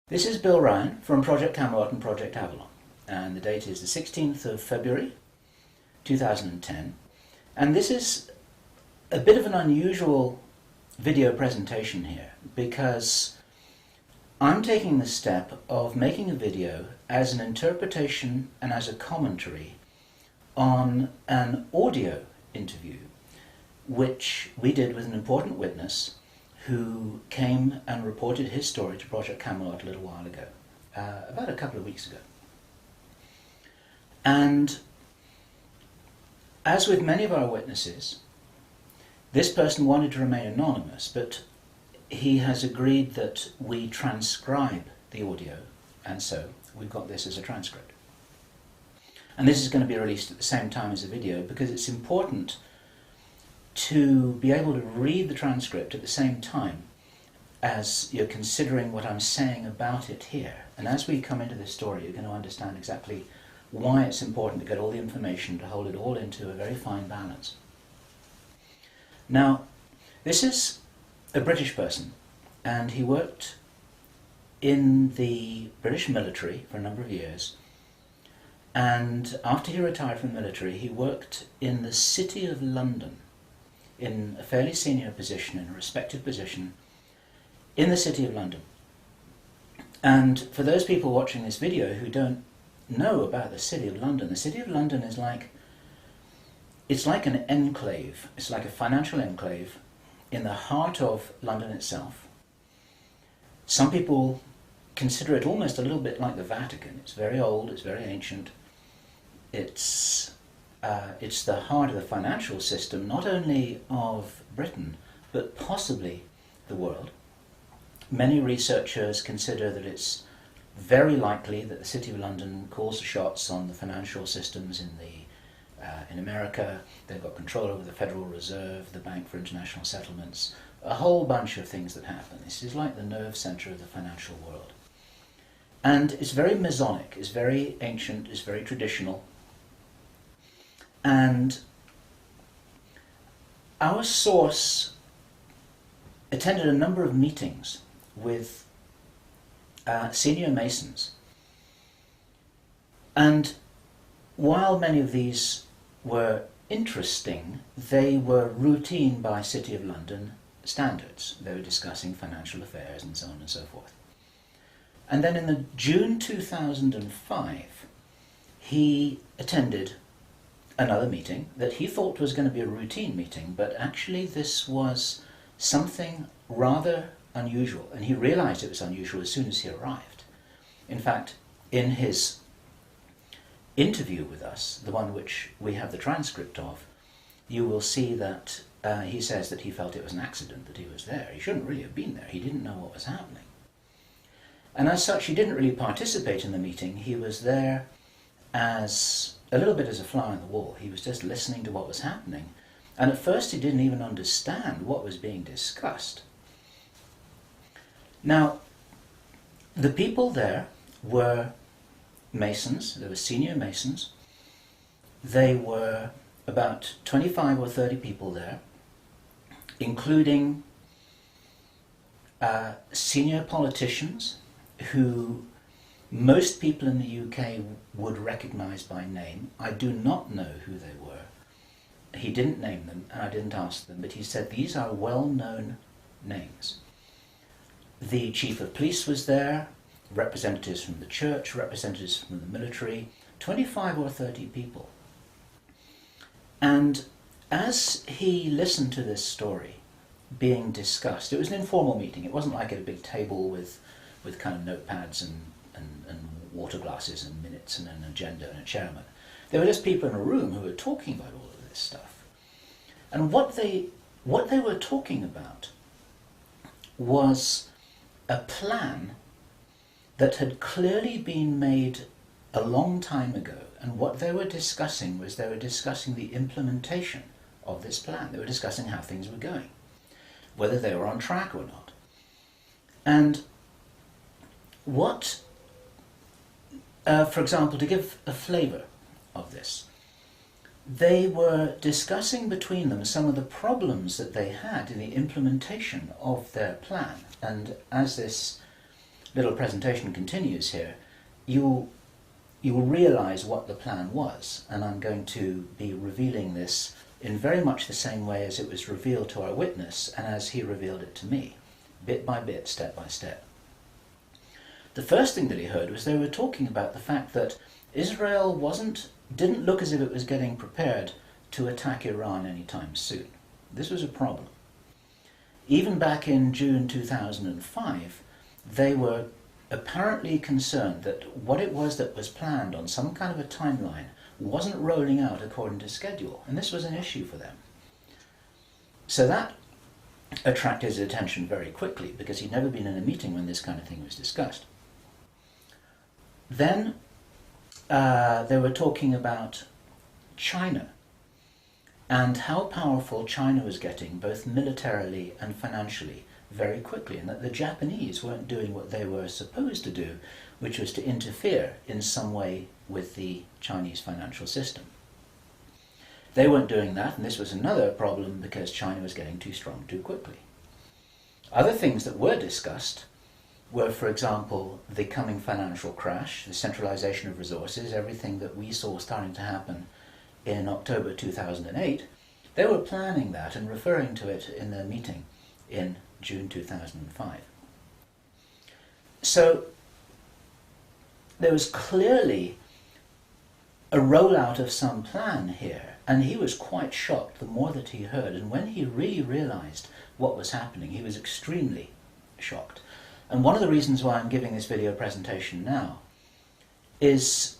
This is Bill Ryan from Project Camelot and Project Avalon, and the date is the 16th of February 2010, and this is a bit of an unusual video presentation here because I'm taking the step of making a video as an interpretation and as a commentary on an audio interview which we did with an important witness who came and reported his story to Project Camelot a little while ago, about a couple of weeks ago. And as with many of our witnesses, this person wanted to remain anonymous, but he has agreed that we transcribe the audio, and so we've got this as a transcript. And this is going to be released at the same time as the video because it's important to be able to read the transcript at the same time as you're considering what I'm saying about it here. And as we come into this story, you're going to understand exactly why it's important to get all the information, to hold it all into a very fine balance. Now, this is a British person, and he worked in the British military for a number of years. And after he retired from the military, he worked in the City of London, in a fairly senior position, in a respected position, in the City of London. And for those people watching this video who don't know about the City of London, the City of London is it's like an enclave, it's like a financial enclave in the heart of London itself. Some people consider it almost a little bit like the Vatican. It's very old, it's very ancient, it's the heart of the financial system, not only of Britain, but possibly the world. Many researchers consider that it's very likely that the City of London calls the shots on the financial systems in America. They've got control over the Federal Reserve, the Bank for International Settlements, a whole bunch of things that happen. This is like the nerve center of the financial world. And it's very Masonic, it's very ancient, it's very traditional. And our source attended a number of meetings with senior Masons. And while many of these were interesting, they were routine by City of London standards. They were discussing financial affairs and so on and so forth. And then in the June 2005, he attended another meeting that he thought was going to be a routine meeting, but actually this was something rather unusual, and he realized it was unusual as soon as he arrived. In fact, in his interview with us, the one which we have the transcript of, you will see that he says that he felt it was an accident that he was there. He shouldn't really have been there. He didn't know what was happening. And as such, he didn't really participate in the meeting. He was there as a little bit as a fly on the wall. He was just listening to what was happening. And at first he didn't even understand what was being discussed. Now, the people there were Masons. They were senior Masons. They were about 25 or 30 people there, including senior politicians who most people in the UK would recognise by name. I do not know who they were. He didn't name them, and I didn't ask them, but he said these are well-known names. The chief of police was there, representatives from the church, representatives from the military, 25 or 30 people. And as he listened to this story being discussed, it was an informal meeting. It wasn't like at a big table with kind of notepads and water glasses and minutes and an agenda and a chairman. There were just people in a room who were talking about all of this stuff. And what they were talking about was a plan that had clearly been made a long time ago. And what they were discussing was they were discussing the implementation of this plan. They were discussing how things were going, whether they were on track or not. And what for example, to give a flavour of this, they were discussing between them some of the problems that they had in the implementation of their plan. And as this little presentation continues here, you'll realize what the plan was, and I'm going to be revealing this in very much the same way as it was revealed to our witness and as he revealed it to me, bit by bit, step by step. The first thing that he heard was they were talking about the fact that Israel didn't look as if it was getting prepared to attack Iran anytime soon. This was a problem. Even back in June 2005, they were apparently concerned that what it was that was planned on some kind of a timeline wasn't rolling out according to schedule, and this was an issue for them. So that attracted his attention very quickly, because he'd never been in a meeting when this kind of thing was discussed. Then they were talking about China and how powerful China was getting, both militarily and financially, very quickly, and that the Japanese weren't doing what they were supposed to do, which was to interfere in some way with the Chinese financial system. They weren't doing that, and this was another problem because China was getting too strong too quickly. Other things that were discussed were, for example, the coming financial crash, the centralization of resources, everything that we saw starting to happen in October 2008. They were planning that and referring to it in their meeting in June 2005. So there was clearly a rollout of some plan here, and he was quite shocked the more that he heard, and when he really realized what was happening, he was extremely shocked. And one of the reasons why I'm giving this video presentation now is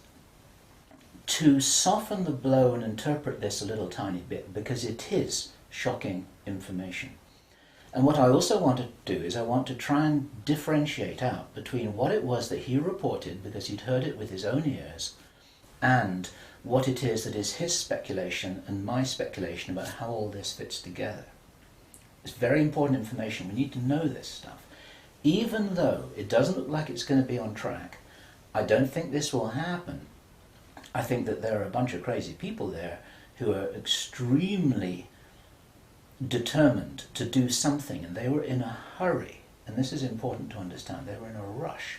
to soften the blow and interpret this a little tiny bit, because it is shocking information. And what I also want to do is I want to try and differentiate out between what it was that he reported, because he'd heard it with his own ears, and what it is that is his speculation and my speculation about how all this fits together. It's very important information. We need to know this stuff. Even though it doesn't look like it's going to be on track, I don't think this will happen. I think that there are a bunch of crazy people there who are extremely determined to do something, and they were in a hurry, and this is important to understand, they were in a rush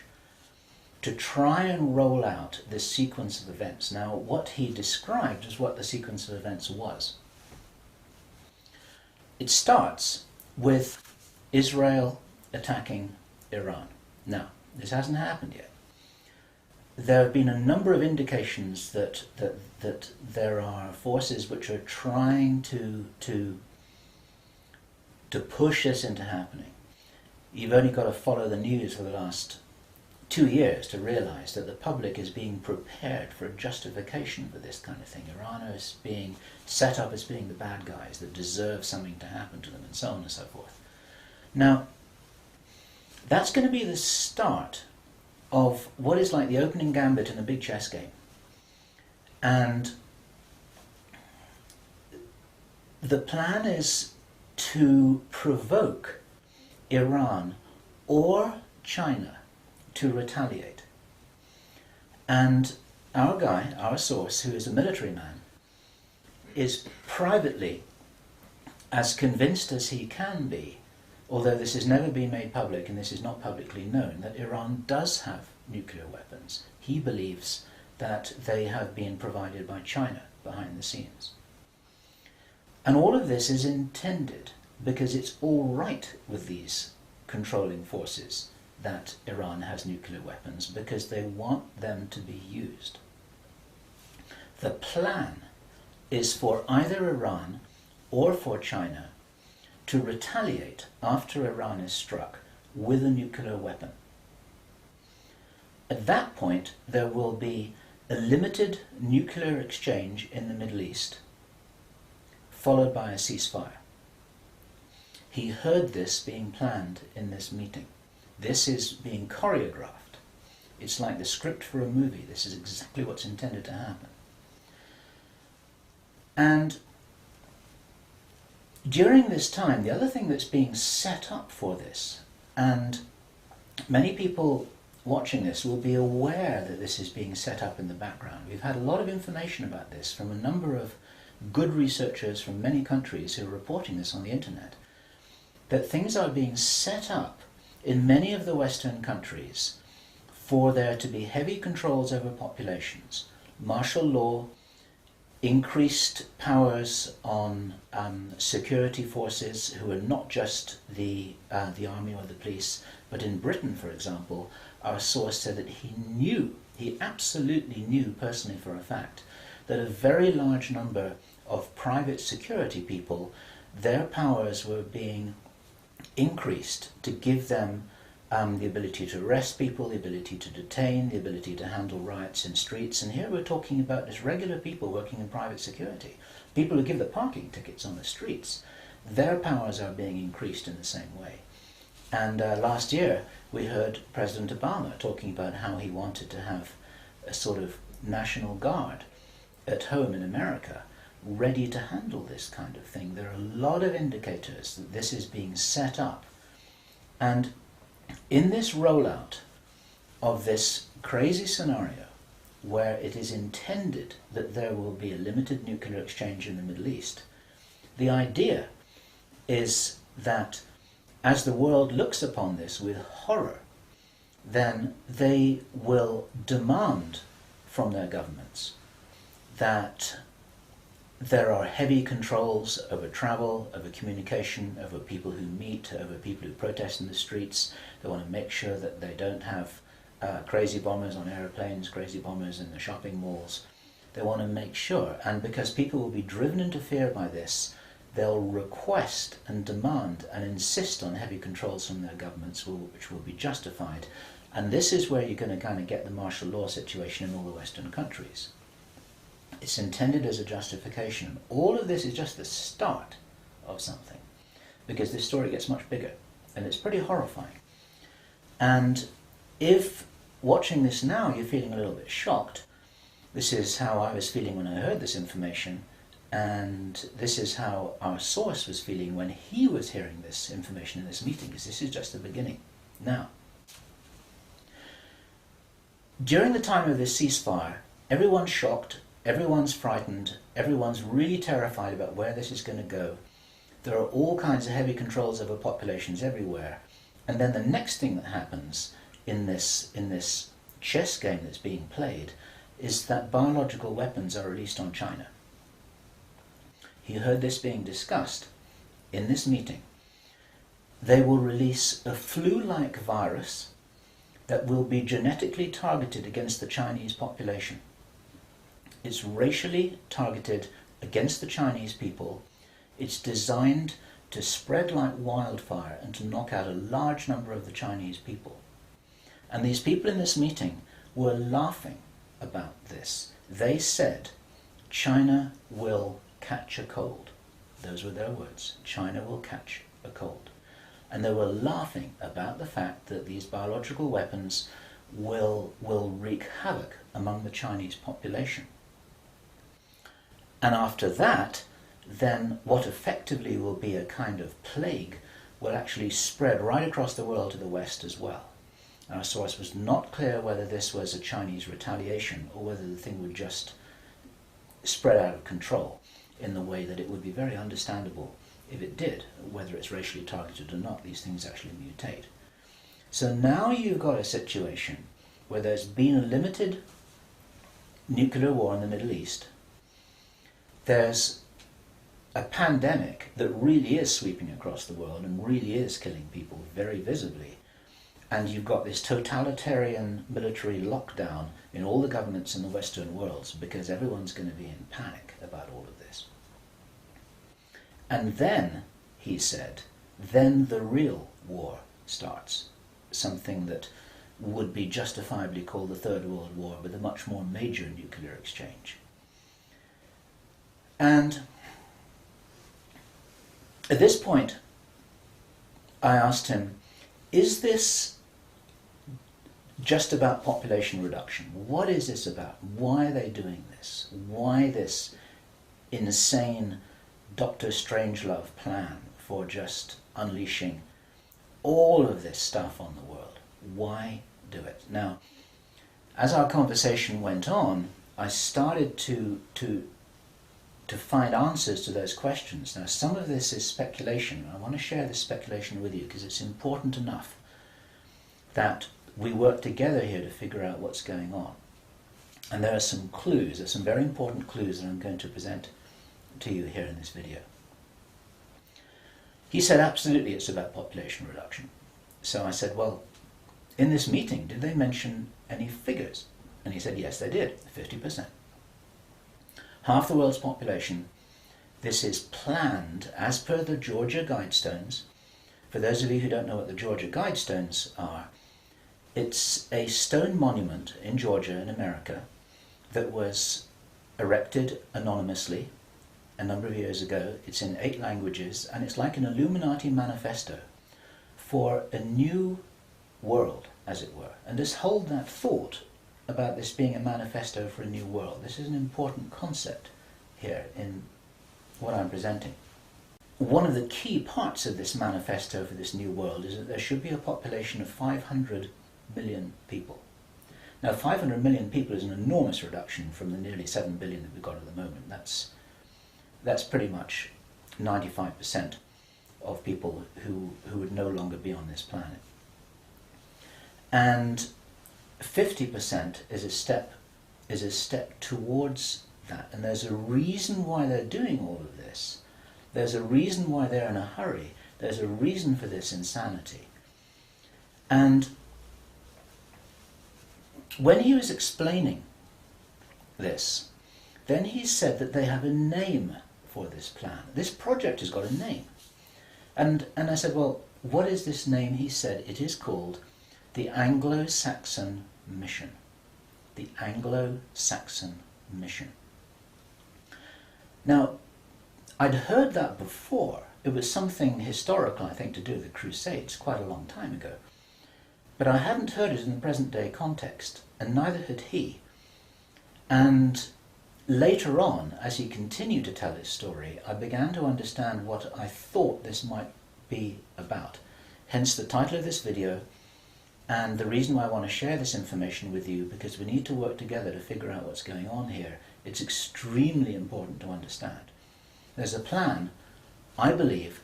to try and roll out this sequence of events. Now, what he described is what the sequence of events was. It starts with Israel attacking Iran. Now, this hasn't happened yet. There have been a number of indications that there are forces which are trying to push this into happening. You've only got to follow the news for the last 2 years to realize that the public is being prepared for a justification for this kind of thing. Iran is being set up as being the bad guys that deserve something to happen to them, and so on and so forth. Now, that's going to be the start of what is like the opening gambit in a big chess game. And the plan is to provoke Iran or China to retaliate. And our guy, our source, who is a military man, is privately as convinced as he can be, although this has never been made public and this is not publicly known, that Iran does have nuclear weapons. He believes that they have been provided by China behind the scenes. And all of this is intended because it's all right with these controlling forces that Iran has nuclear weapons, because they want them to be used. The plan is for either Iran or for China to retaliate after Iran is struck with a nuclear weapon. At that point, there will be a limited nuclear exchange in the Middle East, followed by a ceasefire. He heard this being planned in this meeting. This is being choreographed. It's like the script for a movie. This is exactly what's intended to happen. And during this time, the other thing that's being set up for this, and many people watching this will be aware that this is being set up in the background. We've had a lot of information about this from a number of good researchers from many countries who are reporting this on the internet, that things are being set up in many of the Western countries for there to be heavy controls over populations, martial law, increased powers on security forces who are not just the army or the police, but in Britain, for example, our source said that he absolutely knew personally for a fact, that a very large number of private security people, their powers were being increased to give them the ability to arrest people, the ability to detain, the ability to handle riots in streets. And here we're talking about just regular people working in private security, people who give the parking tickets on the streets. Their powers are being increased in the same way. And last year we heard President Obama talking about how he wanted to have a sort of national guard at home in America ready to handle this kind of thing. There are a lot of indicators that this is being set up. And in this rollout of this crazy scenario where it is intended that there will be a limited nuclear exchange in the Middle East, the idea is that as the world looks upon this with horror, then they will demand from their governments that there are heavy controls over travel, over communication, over people who meet, over people who protest in the streets. They want to make sure that they don't have crazy bombers on aeroplanes, crazy bombers in the shopping malls. They want to make sure, and because people will be driven into fear by this, they'll request and demand and insist on heavy controls from their governments, which will be justified. And this is where you're going to kind of get the martial law situation in all the Western countries. It's intended as a justification. All of this is just the start of something, because this story gets much bigger, and it's pretty horrifying. And if watching this now you're feeling a little bit shocked, this is how I was feeling when I heard this information, and this is how our source was feeling when he was hearing this information in this meeting, because this is just the beginning. Now, during the time of this ceasefire, everyone's shocked, everyone's frightened, everyone's really terrified about where this is going to go. There are all kinds of heavy controls over populations everywhere. And then the next thing that happens in this chess game that's being played is that biological weapons are released on China. He heard this being discussed in this meeting. They will release a flu-like virus that will be genetically targeted against the Chinese population. It's racially targeted against the Chinese people. It's designed to spread like wildfire and to knock out a large number of the Chinese people. And these people in this meeting were laughing about this. They said, China will catch a cold. Those were their words. China will catch a cold. And they were laughing about the fact that these biological weapons will wreak havoc among the Chinese population. And after that, then what effectively will be a kind of plague will actually spread right across the world to the West as well. Our source was not clear whether this was a Chinese retaliation or whether the thing would just spread out of control in the way that it would be very understandable if it did, whether it's racially targeted or not. These things actually mutate. So now you've got a situation where there's been a limited nuclear war in the Middle East. There's a pandemic that really is sweeping across the world and really is killing people very visibly. And you've got this totalitarian military lockdown in all the governments in the Western world because everyone's going to be in panic about all of this. And then, he said, then the real war starts. Something that would be justifiably called the Third World War, with a much more major nuclear exchange. And at this point, I asked him, is this just about population reduction? What is this about? Why are they doing this? Why this insane Dr. Strangelove plan for just unleashing all of this stuff on the world? Why do it? Now, as our conversation went on, I started to find answers to those questions. Now, some of this is speculation. I want to share this speculation with you because it's important enough that we work together here to figure out what's going on. And there are some clues, there's some very important clues that I'm going to present to you here in this video. He said, absolutely, it's about population reduction. So I said, well, in this meeting, did they mention any figures? And he said, yes, they did, 50%. Half the world's population. This is planned as per the Georgia Guidestones. For those of you who don't know what the Georgia Guidestones are, it's a stone monument in Georgia in America that was erected anonymously a number of years ago. It's in 8 languages, and it's like an Illuminati manifesto for a new world, as it were. And just hold that thought about this being a manifesto for a new world. This is an important concept here in what I'm presenting. One of the key parts of this manifesto for this new world is that there should be a population of 500 million people. Now, 500 million people is an enormous reduction from the nearly 7 billion that we've got at the moment. That's pretty much 95% of people who would no longer be on this planet. And 50% is a step towards that. And there's a reason why they're doing all of this. There's a reason why they're in a hurry. There's a reason for this insanity. And when he was explaining this, then he said that they have a name for this plan. This project has got a name. And I said, well, what is this name? He said, it is called the Anglo-Saxon Mission. The Anglo-Saxon Mission. Now, I'd heard that before. It was something historical, I think, to do with the Crusades quite a long time ago. But I hadn't heard it in the present day context, and neither had he. And later on, as he continued to tell his story, I began to understand what I thought this might be about. Hence the title of this video, and the reason why I want to share this information with you, because we need to work together to figure out what's going on here. It's extremely important to understand. There's a plan, I believe,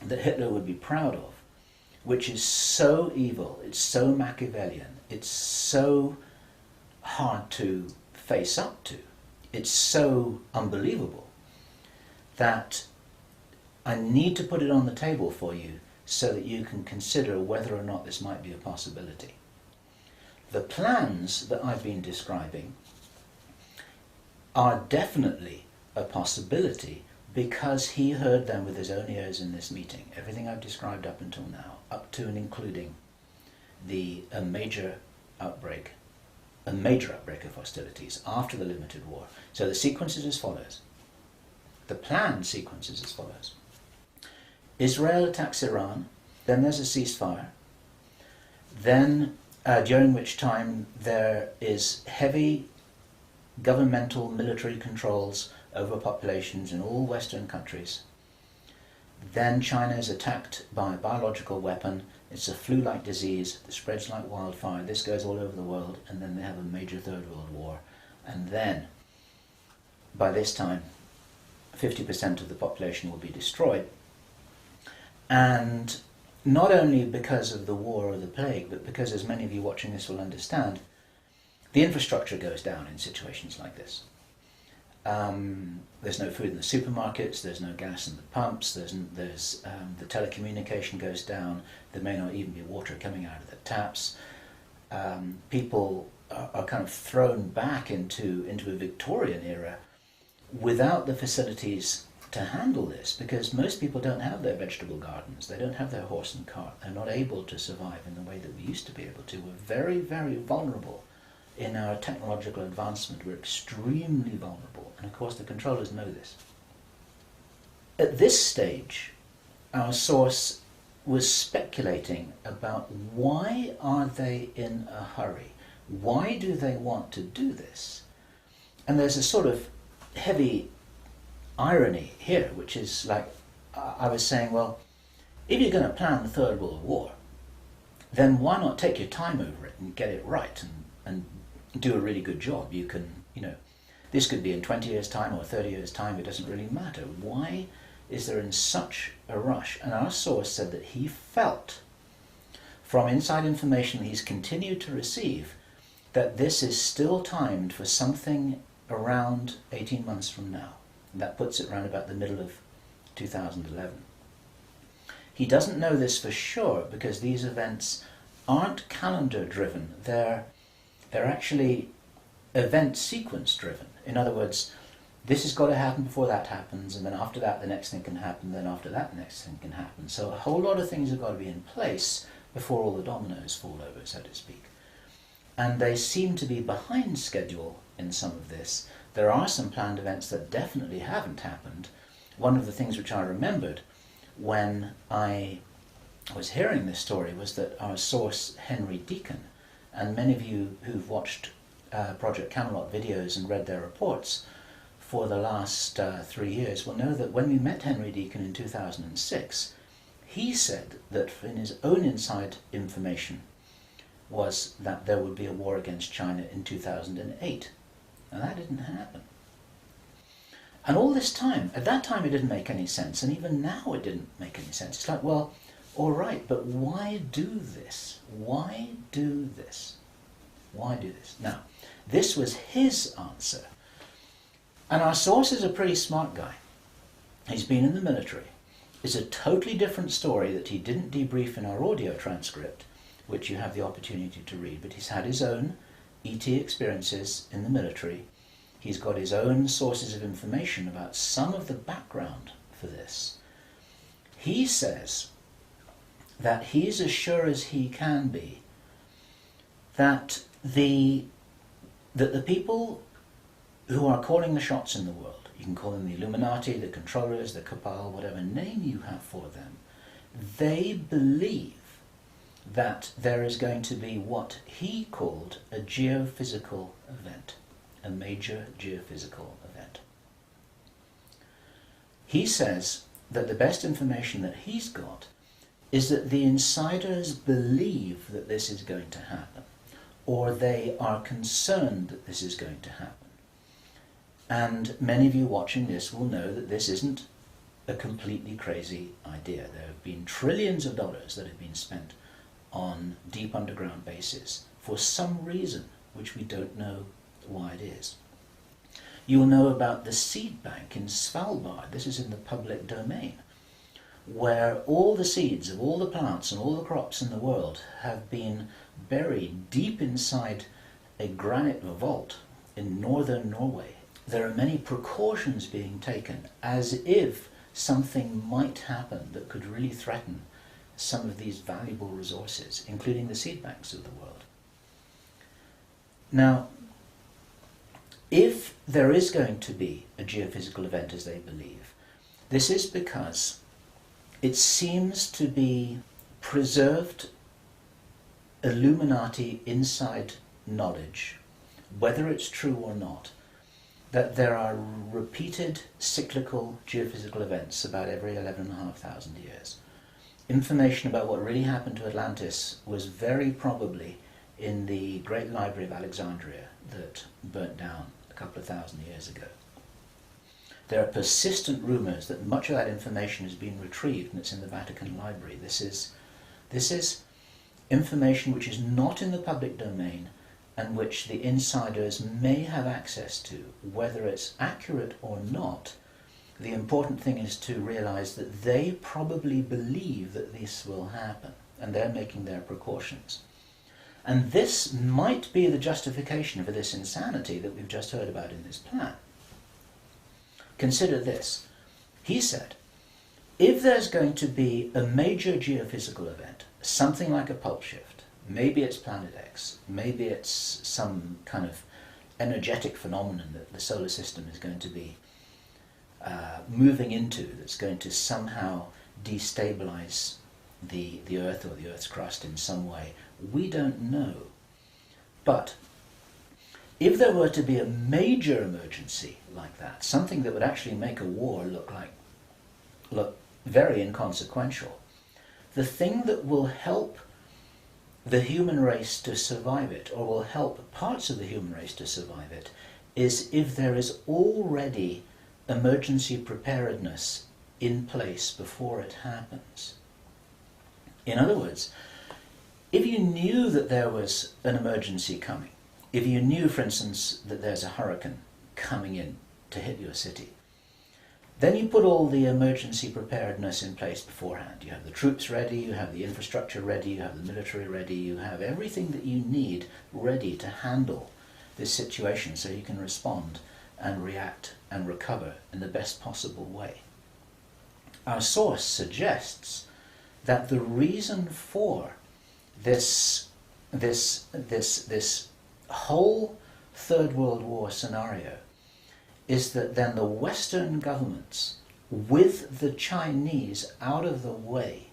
that Hitler would be proud of, which is so evil, it's so Machiavellian, it's so hard to face up to, it's so unbelievable, that I need to put it on the table for you so that you can consider whether or not this might be a possibility. The plans that I've been describing are definitely a possibility because he heard them with his own ears in this meeting. Everything I've described up until now, up to and including a major outbreak of hostilities after the limited war. So the sequence is as follows. The planned sequence is as follows. Israel attacks Iran, then there's a ceasefire, then during which time there is heavy governmental military controls over populations in all Western countries. Then China is attacked by a biological weapon. It's a flu-like disease that spreads like wildfire. This goes all over the world, and then they have a major Third World War. And then, by this time, 50% of the population will be destroyed. And not only because of the war or the plague, but because, as many of you watching this will understand, the infrastructure goes down in situations like this. There's no food in the supermarkets, there's no gas in the pumps, the telecommunication goes down, there may not even be water coming out of the taps. People are kind of thrown back into a Victorian era without the facilities to handle this, because most people don't have their vegetable gardens, they don't have their horse and cart, they're not able to survive in the way that we used to be able to. We're very, very vulnerable in our technological advancement. We're extremely vulnerable, and of course the controllers know this. At this stage, our source was speculating about why are they in a hurry? Why do they want to do this? And there's a sort of heavy irony here, which is like, I was saying, well, if you're going to plan the Third World War, then why not take your time over it and get it right and do a really good job? You can, this could be in 20 years' time or 30 years' time, it doesn't really matter. Why is there in such a rush? And our source said that he felt from inside information he's continued to receive, that this is still timed for something around 18 months from now. And that puts it around about the middle of 2011. He doesn't know this for sure because these events aren't calendar driven, they're actually event sequence driven. In other words, this has got to happen before that happens, and then after that the next thing can happen, then after that the next thing can happen. So a whole lot of things have got to be in place before all the dominoes fall over, so to speak. And they seem to be behind schedule in some of this. There are some planned events that definitely haven't happened. One of the things which I remembered when I was hearing this story was that our source, Henry Deacon, and many of you who've watched Project Camelot videos and read their reports for the last 3 years will know that when we met Henry Deacon in 2006, he said that in his own inside information was that there would be a war against China in 2008. Now that didn't happen. And all this time, at that time it didn't make any sense, and even now it didn't make any sense. It's like, well, all right, but why do this? Why do this? Why do this? Now, this was his answer. And our source is a pretty smart guy. He's been in the military. It's a totally different story that he didn't debrief in our audio transcript, which you have the opportunity to read, but he's had his own ET experiences in the military. He's got his own sources of information about some of the background for this. He says that he's as sure as he can be that the people who are calling the shots in the world, you can call them the Illuminati, the controllers, the cabal, whatever name you have for them, they believe that there is going to be what he called a geophysical event, a major geophysical event. He says that the best information that he's got is that the insiders believe that this is going to happen, or they are concerned that this is going to happen. And many of you watching this will know that this isn't a completely crazy idea. There have been trillions of dollars that have been spent on deep underground bases for some reason which we don't know why it is. You'll know about the seed bank in Svalbard. This is in the public domain, where all the seeds of all the plants and all the crops in the world have been buried deep inside a granite vault in northern Norway. There are many precautions being taken as if something might happen that could really threaten some of these valuable resources, including the seed banks of the world. Now, if there is going to be a geophysical event as they believe, this is because it seems to be preserved Illuminati inside knowledge, whether it's true or not, that there are repeated cyclical geophysical events about every 11,500 years. Information about what really happened to Atlantis was very probably in the Great Library of Alexandria that burnt down a couple of thousand years ago. There are persistent rumours that much of that information has been retrieved and it's in the Vatican Library. This is information which is not in the public domain and which the insiders may have access to. Whether it's accurate or not, the important thing is to realise that they probably believe that this will happen and they're making their precautions. And this might be the justification for this insanity that we've just heard about in this plan. Consider this. He said, if there's going to be a major geophysical event, something like a pulse shift, maybe it's Planet X, maybe it's some kind of energetic phenomenon that the solar system is going to be moving into, that's going to somehow destabilize the Earth or the Earth's crust in some way. We don't know. But if there were to be a major emergency like that, something that would actually make a war look very inconsequential, the thing that will help the human race to survive it, or will help parts of the human race to survive it, is if there is already emergency preparedness in place before it happens. In other words, if you knew that there was an emergency coming, if you knew, for instance, that there's a hurricane coming in to hit your city, then you put all the emergency preparedness in place beforehand. You have the troops ready, you have the infrastructure ready, you have the military ready, you have everything that you need ready to handle this situation so you can respond and react and recover in the best possible way. Our source suggests that the reason for this whole Third World War scenario is that then the Western governments, with the Chinese out of the way,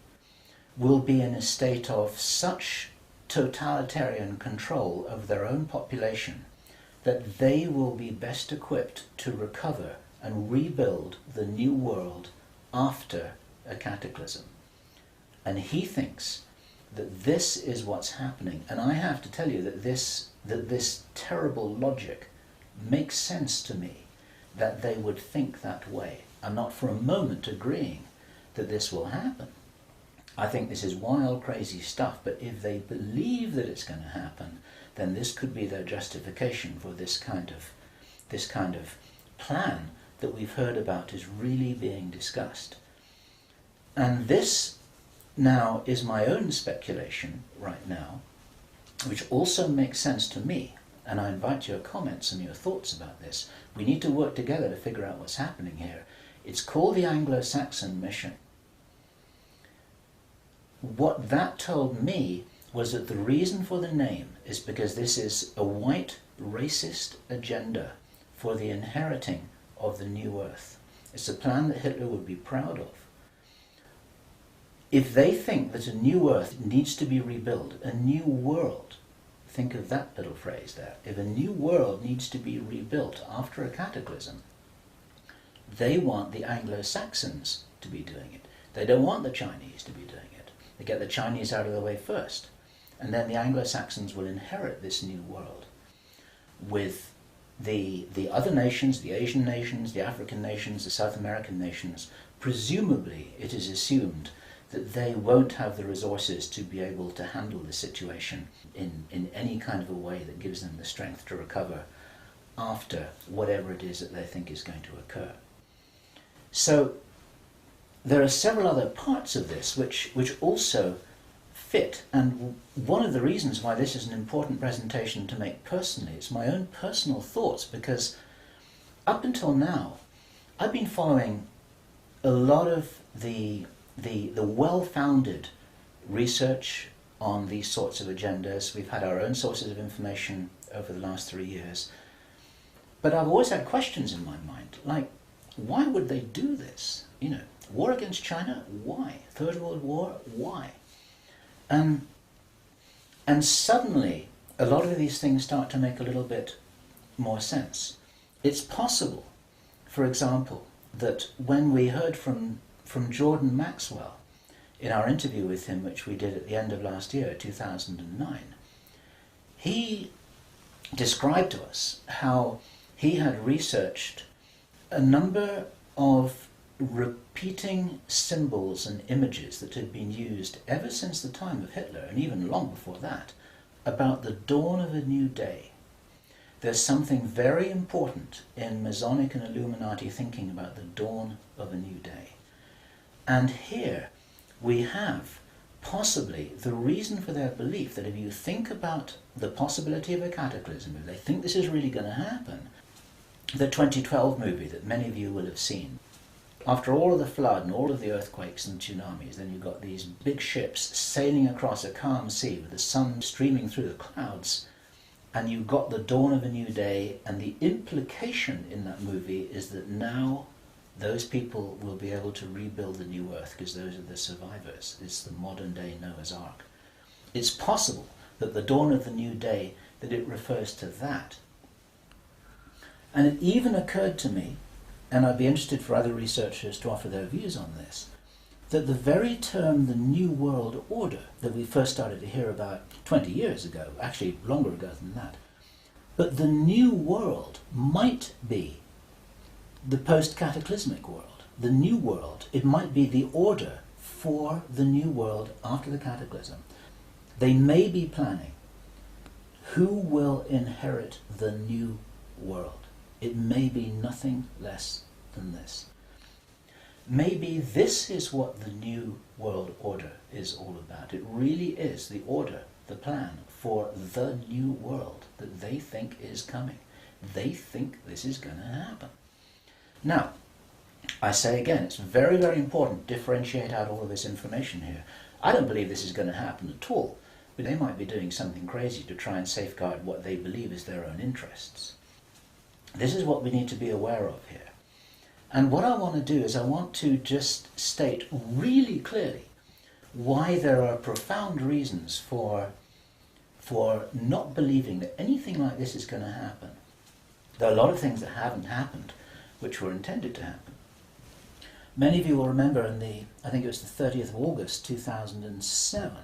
will be in a state of such totalitarian control of their own population that they will be best equipped to recover and rebuild the new world after a cataclysm. And he thinks that this is what's happening. And I have to tell you that this terrible logic makes sense to me, that they would think that way. I'm not for a moment agreeing that this will happen. I think this is wild, crazy stuff, but if they believe that it's going to happen, then this could be their justification for this kind of plan that we've heard about is really being discussed. And this now is my own speculation right now, which also makes sense to me. And I invite your comments and your thoughts about this. We need to work together to figure out what's happening here. It's called the Anglo-Saxon mission. What that told me was that the reason for the name is because this is a white racist agenda for the inheriting of the new earth. It's a plan that Hitler would be proud of. If they think that a new earth needs to be rebuilt, a new world, think of that little phrase there. If a new world needs to be rebuilt after a cataclysm, they want the Anglo-Saxons to be doing it. They don't want the Chinese to be doing it. They get the Chinese out of the way first. And then the Anglo-Saxons will inherit this new world with the other nations, the Asian nations, the African nations, the South American nations. Presumably, it is assumed that they won't have the resources to be able to handle the situation in any kind of a way that gives them the strength to recover after whatever it is that they think is going to occur. So there are several other parts of this which also fit, and one of the reasons why this is an important presentation to make personally is my own personal thoughts, because up until now I've been following a lot of the well-founded research on these sorts of agendas. We've had our own sources of information over the last 3 years. But I've always had questions in my mind, like, why would they do this? You know, war against China? Why? Third World War? Why? And suddenly, a lot of these things start to make a little bit more sense. It's possible, for example, that when we heard from Jordan Maxwell in our interview with him, which we did at the end of last year, 2009, he described to us how he had researched a number of repeating symbols and images that had been used ever since the time of Hitler, and even long before that, about the dawn of a new day. There's something very important in Masonic and Illuminati thinking about the dawn of a new day. And here we have possibly the reason for their belief that if you think about the possibility of a cataclysm, if they think this is really going to happen, the 2012 movie that many of you will have seen, after all of the flood and all of the earthquakes and tsunamis, then you've got these big ships sailing across a calm sea with the sun streaming through the clouds, and you've got the dawn of a new day, and the implication in that movie is that now those people will be able to rebuild the new earth because those are the survivors. It's the modern day Noah's Ark. It's possible that the dawn of the new day, that it refers to that. And it even occurred to me, and I'd be interested for other researchers to offer their views on this, that the very term the New World Order that we first started to hear about 20 years ago, actually longer ago than that, but the New World might be the post-cataclysmic world. The New World, it might be the order for the New World after the cataclysm. They may be planning who will inherit the new world. It may be nothing less than this. Maybe this is what the new world order is all about. It really is the order, the plan for the new world that they think is coming. They think this is going to happen. Now, I say again, it's very, very important to differentiate out all of this information here. I don't believe this is going to happen at all, but they might be doing something crazy to try and safeguard what they believe is their own interests. This is what we need to be aware of here. And what I want to do is I want to just state really clearly why there are profound reasons for not believing that anything like this is going to happen. There are a lot of things that haven't happened which were intended to happen. Many of you will remember I think it was the 30th of August 2007,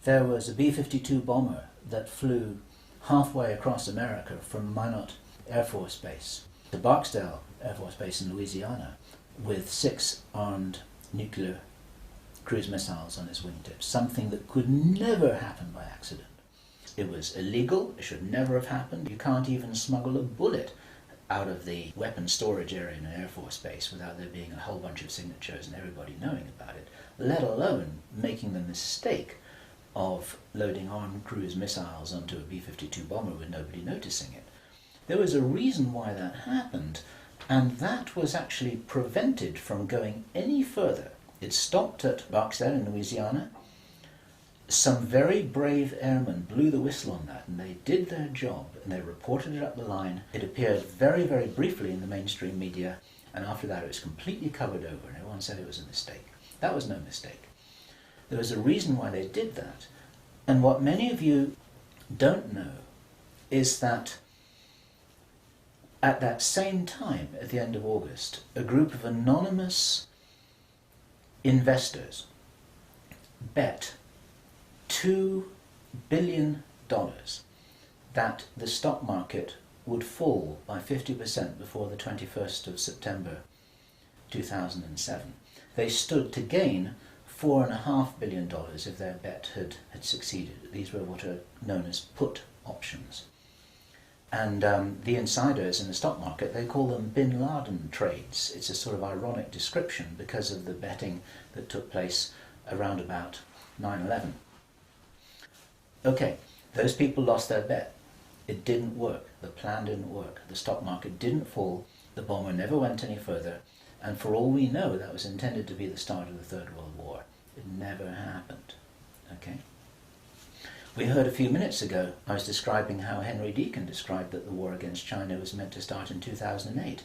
there was a B-52 bomber that flew halfway across America from Minot Air Force Base to Barksdale Air Force Base in Louisiana with 6 armed nuclear cruise missiles on its wingtips, something that could never happen by accident. It was illegal, it should never have happened. You can't even smuggle a bullet out of the weapons storage area in an Air Force Base without there being a whole bunch of signatures and everybody knowing about it, let alone making the mistake of loading armed cruise missiles onto a B-52 bomber with nobody noticing it. There was a reason why that happened, and that was actually prevented from going any further. It stopped at Barksdale in Louisiana. Some very brave airmen blew the whistle on that, and they did their job, and they reported it up the line. It appeared very, very briefly in the mainstream media, and after that it was completely covered over, and everyone said it was a mistake. That was no mistake. There was a reason why they did that, and what many of you don't know is that at that same time, at the end of August, a group of anonymous investors bet $2 billion that the stock market would fall by 50% before the 21st of September 2007. They stood to gain $4.5 billion if their bet had succeeded. These were what are known as put options. And the insiders in the stock market, they call them Bin Laden trades. It's a sort of ironic description because of the betting that took place around about 9/11. Okay, those people lost their bet. It didn't work. The plan didn't work. The stock market didn't fall. The bomber never went any further. And for all we know, that was intended to be the start of the Third World War. It never happened. Okay? We heard a few minutes ago, I was describing how Henry Deacon described that the war against China was meant to start in 2008.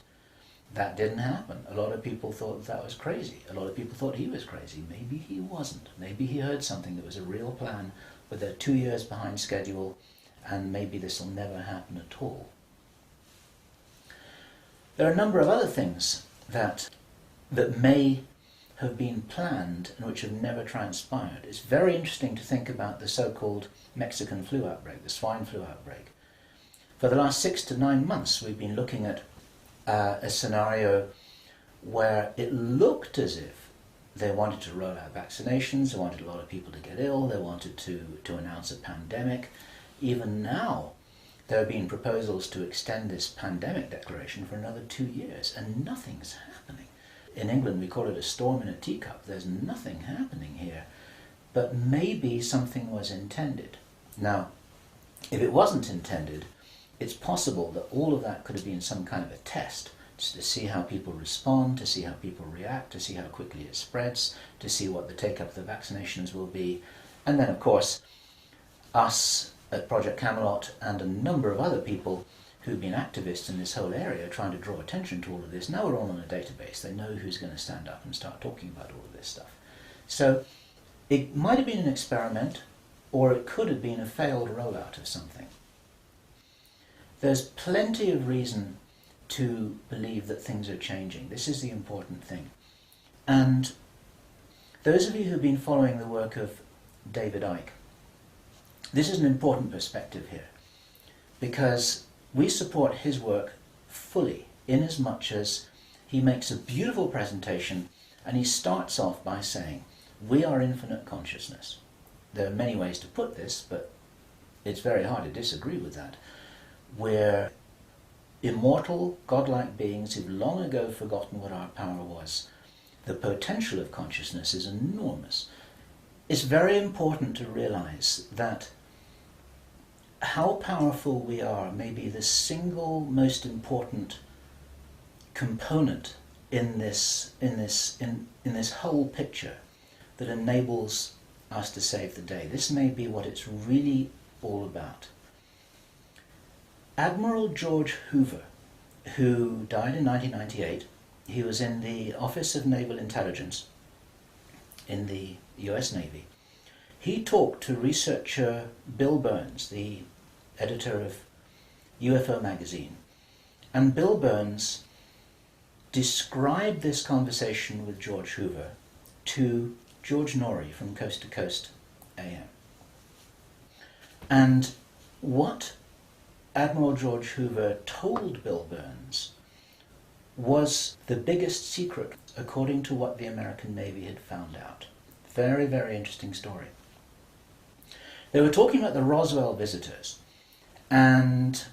That didn't happen. A lot of people thought that was crazy. A lot of people thought he was crazy. Maybe he wasn't. Maybe he heard something that was a real plan, but they're 2 years behind schedule, and maybe this will never happen at all. There are a number of other things that may have been planned and which have never transpired. It's very interesting to think about the so-called Mexican flu outbreak, the swine flu outbreak. For the last 6 to 9 months we've been looking at a scenario where it looked as if they wanted to roll out vaccinations, they wanted a lot of people to get ill, they wanted to announce a pandemic. Even now there have been proposals to extend this pandemic declaration for another 2 years, and nothing's happening. In England we call it a storm in a teacup. There's nothing happening here, but maybe something was intended. Now, if it wasn't intended, it's possible that all of that could have been some kind of a test, just to see how people respond, to see how people react, to see how quickly it spreads, to see what the take-up of the vaccinations will be. And then, of course, us at Project Camelot and a number of other people who've been activists in this whole area trying to draw attention to all of this, now we're all on a database. They know who's going to stand up and start talking about all of this stuff. So it might have been an experiment, or it could have been a failed rollout of something. There's plenty of reason to believe that things are changing. This is the important thing. And those of you who've been following the work of David Icke, this is an important perspective here, because we support his work fully, in as much as he makes a beautiful presentation and he starts off by saying, we are infinite consciousness. there are many ways to put this, but it's very hard to disagree with that. We're immortal, godlike beings who've long ago forgotten what our power was. The potential of consciousness is enormous. It's very important to realize that how powerful we are may be the single most important component in this whole picture that enables us to save the day. This may be what it's really all about. Admiral George Hoover, who died in 1998, he was in the Office of Naval Intelligence in the US Navy. He talked to researcher Bill Burns, the editor of UFO magazine, and Bill Burns described this conversation with George Hoover to George Norrie from Coast to Coast AM. And what Admiral George Hoover told Bill Burns was the biggest secret according to what the American Navy had found out. Very, very interesting story. They were talking about the Roswell visitors, and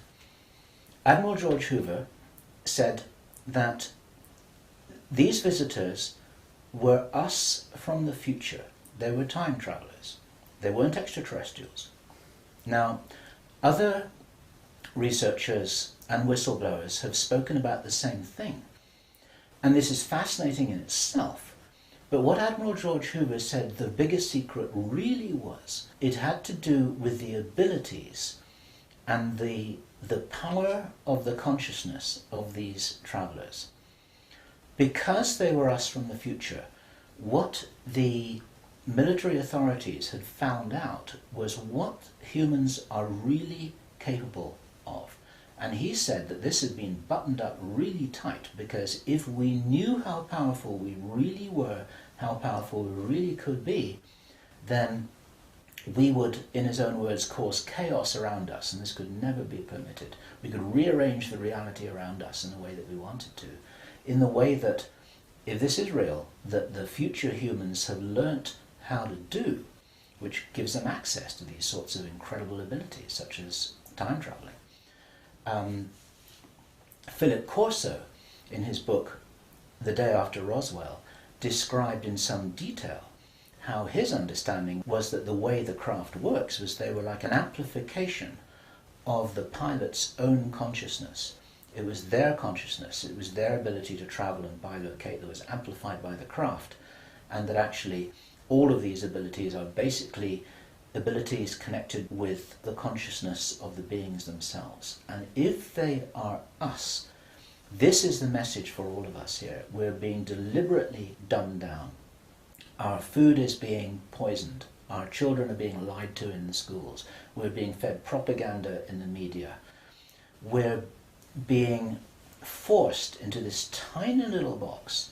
Admiral George Hoover said that these visitors were us from the future. They were time travelers. They weren't extraterrestrials. Now, other researchers and whistleblowers have spoken about the same thing, and this is fascinating in itself. But what Admiral George Hoover said the biggest secret really was, it had to do with the abilities and the power of the consciousness of these travelers. Because they were us from the future, what the military authorities had found out was what humans are really capable of. And he said that this had been buttoned up really tight, because if we knew how powerful we really were, how powerful we really could be, then we would, in his own words, cause chaos around us, and this could never be permitted. We could rearrange the reality around us in the way that we wanted to, in the way that, if this is real, that the future humans have learnt how to do, which gives them access to these sorts of incredible abilities, such as time traveling. Philip Corso, in his book The Day After Roswell, described in some detail how his understanding was that the way the craft works was they were like an amplification of the pilot's own consciousness. It was their consciousness, it was their ability to travel and bilocate that was amplified by the craft, and that actually all of these abilities are basically abilities connected with the consciousness of the beings themselves. And if they are us, this is the message for all of us here. We're being deliberately dumbed down. Our food is being poisoned. Our children are being lied to in the schools. We're being fed propaganda in the media. We're being forced into this tiny little box.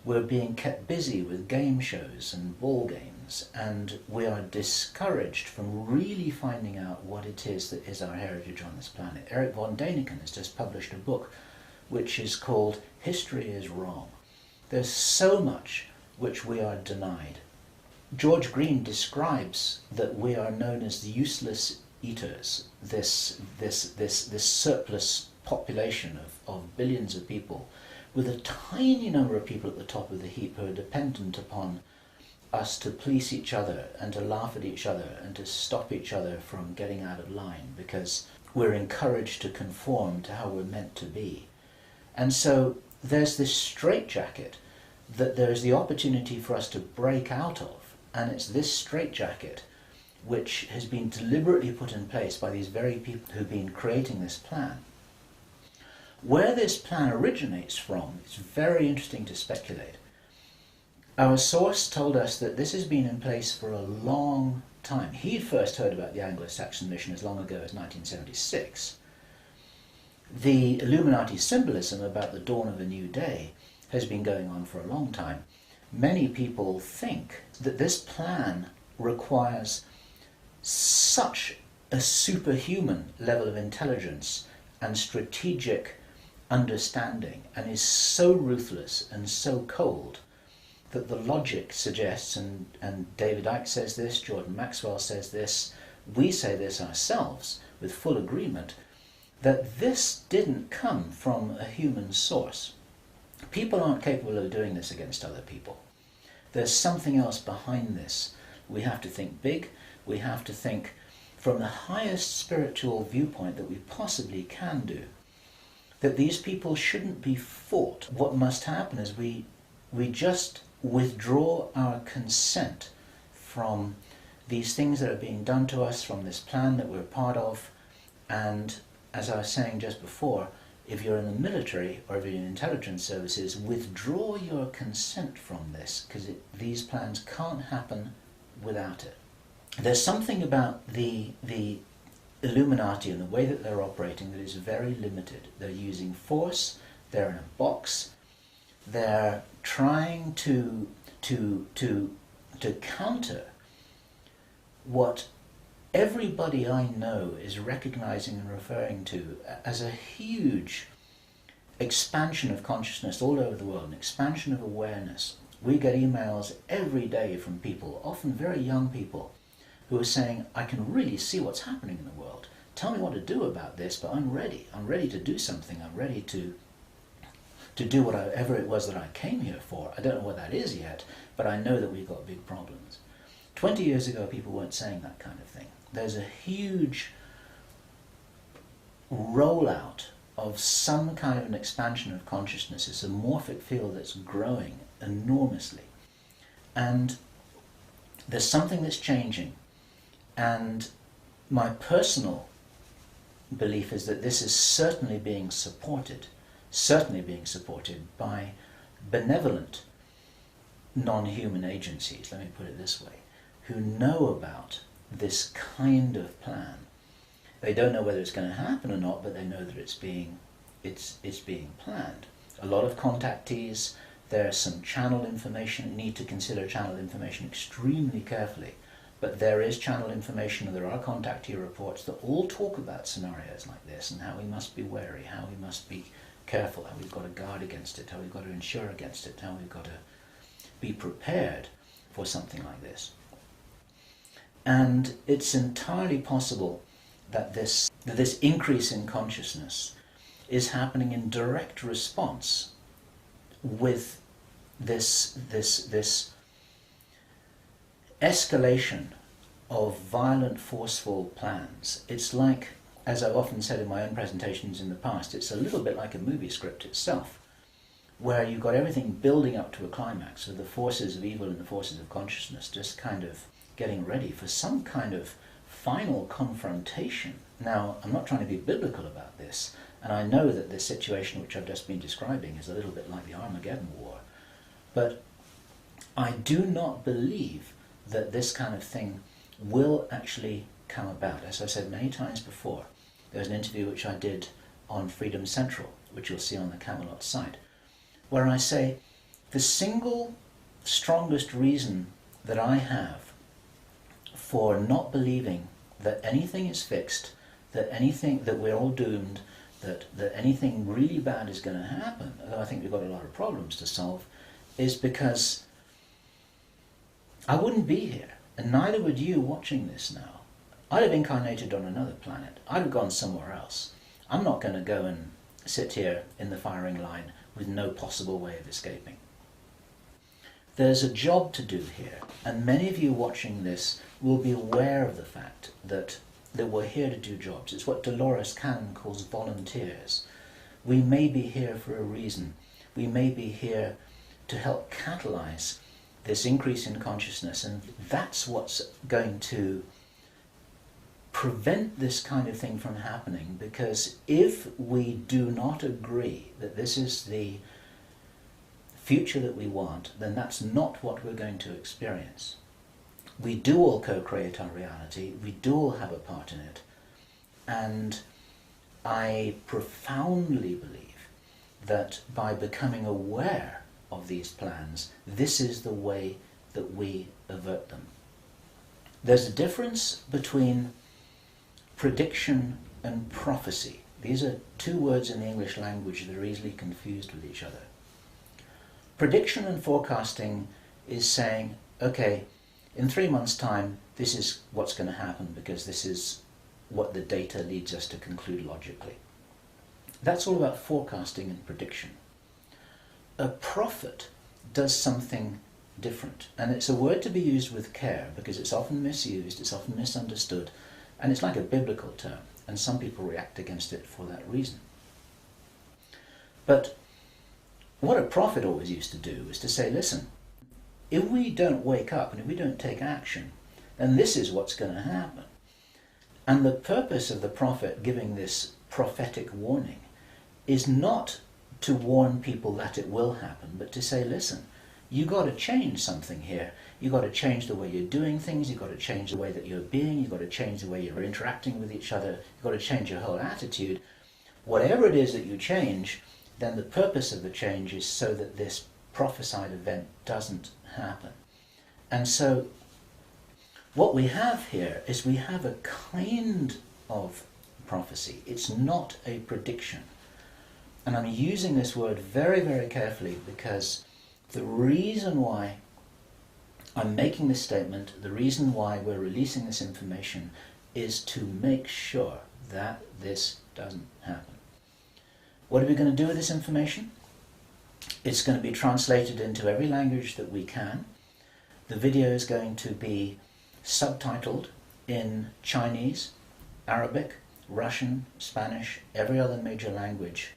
We're being kept busy with game shows and ball games, and we are discouraged from really finding out what it is that is our heritage on this planet. Eric von Däniken has just published a book which is called History is Wrong. There's so much which we are denied. George Green describes that we are known as the useless eaters, this surplus population of billions of people, with a tiny number of people at the top of the heap who are dependent upon us to police each other and to laugh at each other and to stop each other from getting out of line, because we're encouraged to conform to how we're meant to be. And so there's this straitjacket that there's the opportunity for us to break out of, and it's this straitjacket which has been deliberately put in place by these very people who've been creating this plan. Where this plan originates from, it's very interesting to speculate. Our source told us that this has been in place for a long time. He'd first heard about the Anglo-Saxon mission as long ago as 1976. The Illuminati symbolism about the dawn of a new day has been going on for a long time. Many people think that this plan requires such a superhuman level of intelligence and strategic understanding, and is so ruthless and so cold, that the logic suggests, and David Icke says this, Jordan Maxwell says this, we say this ourselves with full agreement, that this didn't come from a human source. People aren't capable of doing this against other people. There's something else behind this. We have to think big. We have to think from the highest spiritual viewpoint that we possibly can do. That these people shouldn't be fought. What must happen is we just withdraw our consent from these things that are being done to us, from this plan that we're part of, and as I was saying just before, if you're in the military or if you're in intelligence services, withdraw your consent from this, because these plans can't happen without it. There's something about the Illuminati and the way that they're operating that is very limited. They're using force, they're in a box, they're trying to counter what everybody I know is recognizing and referring to as a huge expansion of consciousness all over the world, an expansion of awareness. We get emails every day from people, often very young people, who are saying, I can really see what's happening in the world. Tell me what to do about this, but I'm ready. I'm ready to do something. I'm ready to do whatever it was that I came here for. I don't know what that is yet, but I know that we've got big problems. 20 years ago, people weren't saying that kind of thing. There's a huge rollout of some kind of an expansion of consciousness. It's a morphic field that's growing enormously. And there's something that's changing. And my personal belief is that this is certainly being supported by benevolent non-human agencies, let me put it this way, who know about this kind of plan. They don't know whether it's going to happen or not, but they know that it's being planned. A lot of contactees, there's some channel information. You need to consider channel information extremely carefully. But there is channel information, and there are contactee reports that all talk about scenarios like this and how we must be wary, how we must be careful, how we've got to guard against it, how we've got to insure against it, how we've got to be prepared for something like this. And it's entirely possible that this increase in consciousness is happening in direct response with this escalation of violent, forceful plans. It's like, as I've often said in my own presentations in the past, it's a little bit like a movie script itself, where you've got everything building up to a climax of the forces of evil and the forces of consciousness just kind of getting ready for some kind of final confrontation. Now, I'm not trying to be biblical about this, and I know that this situation which I've just been describing is a little bit like the Armageddon War, but I do not believe that this kind of thing will actually come about. As I said many times before, there's an interview which I did on Freedom Central, which you'll see on the Camelot site, where I say the single strongest reason that I have for not believing that anything is fixed, that we're all doomed, that anything really bad is going to happen, although I think we've got a lot of problems to solve, is because I wouldn't be here, and neither would you watching this now. I'd have incarnated on another planet. I'd have gone somewhere else. I'm not going to go and sit here in the firing line with no possible way of escaping. There's a job to do here, and many of you watching this will be aware of the fact that we're here to do jobs. It's what Dolores Cannon calls volunteers. We may be here for a reason. We may be here to help catalyze this increase in consciousness, and that's what's going to prevent this kind of thing from happening, because if we do not agree that this is the future that we want, then that's not what we're going to experience. We do all co-create our reality, we do all have a part in it, and I profoundly believe that by becoming aware of these plans, this is the way that we avert them. There's a difference between prediction and prophecy. These are two words in the English language that are easily confused with each other. Prediction and forecasting is saying, okay, in 3 months' time, this is what's going to happen because this is what the data leads us to conclude logically. That's all about forecasting and prediction. A prophet does something different, and it's a word to be used with care because it's often misused, it's often misunderstood, and it's like a biblical term, and some people react against it for that reason. But what a prophet always used to do was to say, listen, if we don't wake up and if we don't take action, then this is what's going to happen. And the purpose of the prophet giving this prophetic warning is not to warn people that it will happen, but to say, listen, you got to change something here. You got to change the way you're doing things. You got to change the way that you're being. You got to change the way you're interacting with each other. You got to change your whole attitude. Whatever it is that you change, then the purpose of the change is so that this prophesied event doesn't happen. And so what we have here is we have a kind of prophecy. It's not a prediction. And I'm using this word very, very carefully because the reason why I'm making this statement, the reason why we're releasing this information is to make sure that this doesn't happen. What are we going to do with this information? It's going to be translated into every language that we can. The video is going to be subtitled in Chinese, Arabic, Russian, Spanish, every other major language.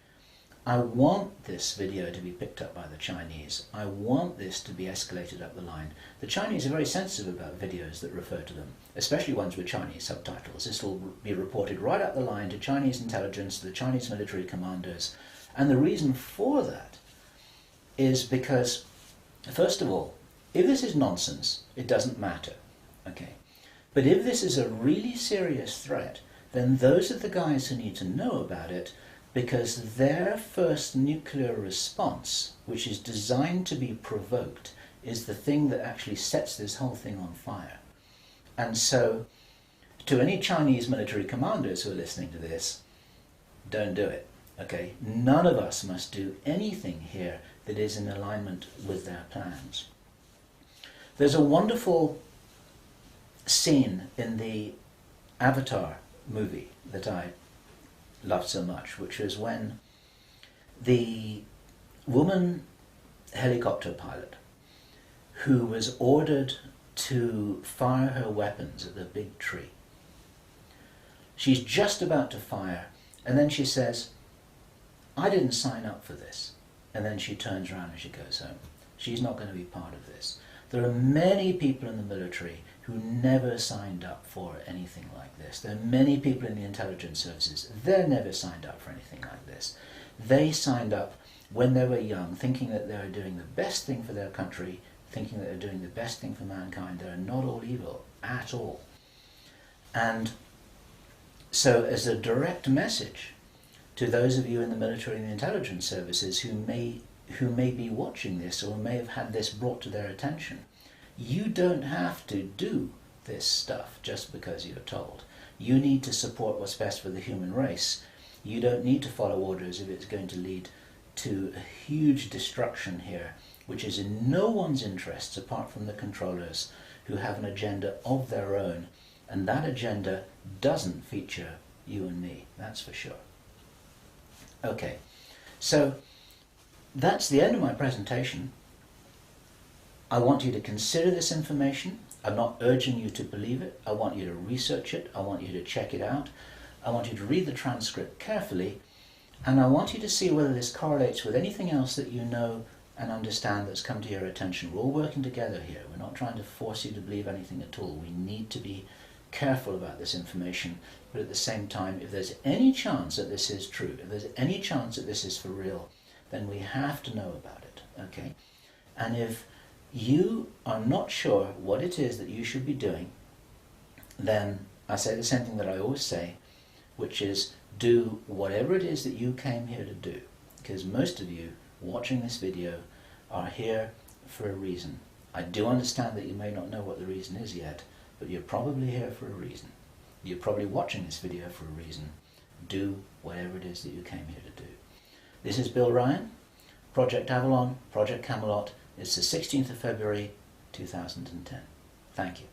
I want this video to be picked up by the Chinese. I want this to be escalated up the line. The Chinese are very sensitive about videos that refer to them, especially ones with Chinese subtitles. This will be reported right up the line to Chinese intelligence, to the Chinese military commanders. And the reason for that is because, first of all, if this is nonsense, it doesn't matter, okay? But if this is a really serious threat, then those are the guys who need to know about it, because their first nuclear response, which is designed to be provoked, is the thing that actually sets this whole thing on fire. And so, to any Chinese military commanders who are listening to this, don't do it, okay? None of us must do anything here that is in alignment with their plans. There's a wonderful scene in the Avatar movie that I loved so much, which was when the woman helicopter pilot who was ordered to fire her weapons at the big tree. She's just about to fire, and then she says, I didn't sign up for this. And then she turns around and she goes home. She's not going to be part of this. There are many people in the military who never signed up for anything like this. There are many people in the intelligence services, they're never signed up for anything like this. They signed up when they were young, thinking that they were doing the best thing for their country, thinking that they're doing the best thing for mankind. They're not all evil at all. And so as a direct message to those of you in the military and the intelligence services who may be watching this or may have had this brought to their attention, you don't have to do this stuff just because you're told. You need to support what's best for the human race. You don't need to follow orders if it's going to lead to a huge destruction here, which is in no one's interests apart from the controllers who have an agenda of their own, and that agenda doesn't feature you and me, that's for sure. Okay, so that's the end of my presentation. I want you to consider this information. I'm not urging you to believe it. I want you to research it. I want you to check it out. I want you to read the transcript carefully, and I want you to see whether this correlates with anything else that you know and understand that's come to your attention. We're all working together here. We're not trying to force you to believe anything at all. We need to be careful about this information, but at the same time, if there's any chance that this is true, if there's any chance that this is for real, then we have to know about it, okay? And if you are not sure what it is that you should be doing, then I say the same thing that I always say, which is do whatever it is that you came here to do, because most of you watching this video are here for a reason. I do understand that you may not know what the reason is yet, but you're probably here for a reason. You're probably watching this video for a reason. Do whatever it is that you came here to do. This is Bill Ryan, Project Avalon, Project Camelot, It's the 16th of February 2010. Thank you.